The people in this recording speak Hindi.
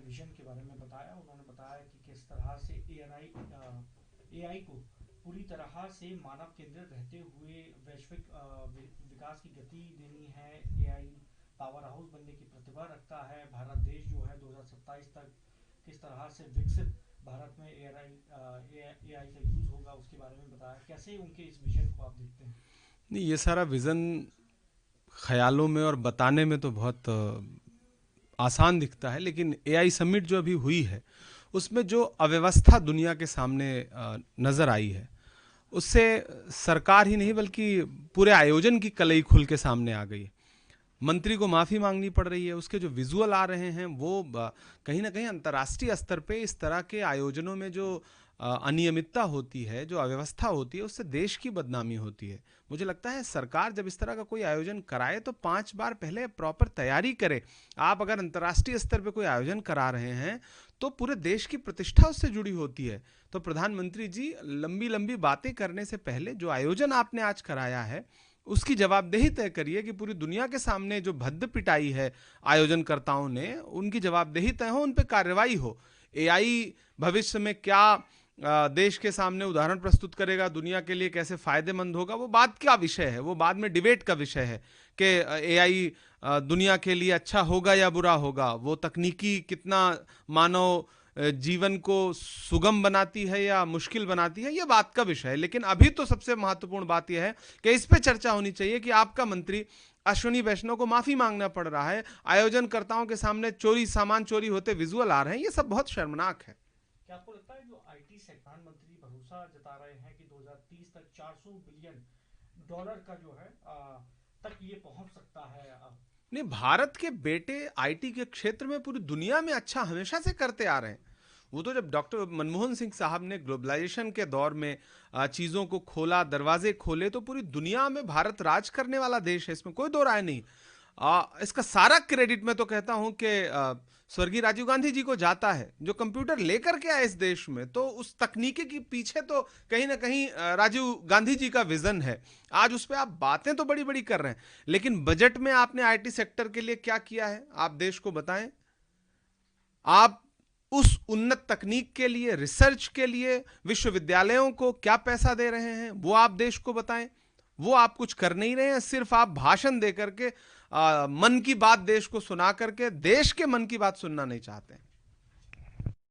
विजन के बारे में बताया। उन्होंने बताया कि किस तरह से एआई को पूरी तरह से मानव केंद्रित रहते हुए वैश्विक विकास की गति देनी है। एआई पावर हाउस बनने की प्रतिभा रखता है। भारत देश जो है 2027 तक किस तरह से विकसित भारत में एआई का यूज होगा उसके बारे में बताया। कैसे उनके इस विजन को आप देखते हैं? नहीं, ये सारा विज़न ख्यालों में और बताने में तो बहुत आसान दिखता है, लेकिन एआई समिट जो अभी हुई है उसमें जो अव्यवस्था दुनिया के सामने नज़र आई है, उससे सरकार ही नहीं बल्कि पूरे आयोजन की कलई खुल के सामने आ गई है। मंत्री को माफ़ी मांगनी पड़ रही है। उसके जो विजुअल आ रहे हैं वो कहीं ना कहीं अंतर्राष्ट्रीय स्तर पे इस तरह के आयोजनों में जो अनियमितता होती है, जो अव्यवस्था होती है, उससे देश की बदनामी होती है। मुझे लगता है सरकार जब इस तरह का कोई आयोजन कराए तो 5 बार पहले प्रॉपर तैयारी करे। आप अगर अंतर्राष्ट्रीय स्तर पे कोई आयोजन करा रहे हैं तो पूरे देश की प्रतिष्ठा उससे जुड़ी होती है। तो प्रधानमंत्री जी, लंबी लंबी बातें करने से पहले जो आयोजन आपने आज कराया है उसकी जवाबदेही तय करिए कि पूरी दुनिया के सामने जो भद्द पिटाई है आयोजनकर्ताओं ने, उनकी जवाबदेही तय हो, उन पर कार्रवाई हो। एआई भविष्य में क्या देश के सामने उदाहरण प्रस्तुत करेगा, दुनिया के लिए कैसे फायदेमंद होगा, वो बाद का विषय है, वो बाद में डिबेट का विषय है कि एआई दुनिया के लिए अच्छा होगा या बुरा होगा, वो तकनीकी कितना मानव जीवन को सुगम बनाती है या मुश्किल बनाती है, ये बात का विषय है। लेकिन अभी तो सबसे महत्वपूर्ण बात यह है कि इस पे चर्चा होनी चाहिए कि आपका मंत्री अश्विनी वैष्णव को माफी मांगना पड़ रहा है, आयोजनकर्ताओं के सामने सामान चोरी होते विजुअल आ रहे हैं, ये सब बहुत शर्मनाक है। क्या आपको लगता है जो आईटी से प्रधानमंत्री भरोसा जता रहे हैं कि 2030 तक 400 बिलियन डॉलर का जो है तक ये पहुंच सकता है? नहीं, भारत के बेटे आईटी के क्षेत्र में पूरी दुनिया में अच्छा हमेशा से करते आ रहे हैं। वो तो जब डॉक्टर मनमोहन सिंह साहब ने ग्लोबलाइजेशन के दौर में चीज़ों को खोला, दरवाजे खोले, तो पूरी दुनिया में भारत राज करने वाला देश है, इसमें कोई दो राय नहीं। इसका सारा क्रेडिट मैं तो कहता हूं कि स्वर्गीय राजीव गांधी जी को जाता है, जो कंप्यूटर लेकर के आए इस देश में। तो उस तकनीकी के पीछे तो कहीं ना कहीं राजीव गांधी जी का विजन है। आज उस पर आप बातें तो बड़ी बड़ी कर रहे हैं, लेकिन बजट में आपने आईटी सेक्टर के लिए क्या किया है, आप देश को बताएं। आप उस उन्नत तकनीक के लिए, रिसर्च के लिए विश्वविद्यालयों को क्या पैसा दे रहे हैं, वो आप देश को बताएं। वो आप कुछ कर नहीं रहे हैं, सिर्फ आप भाषण दे करके मन की बात देश को सुना करके देश के मन की बात सुनना नहीं चाहते हैं।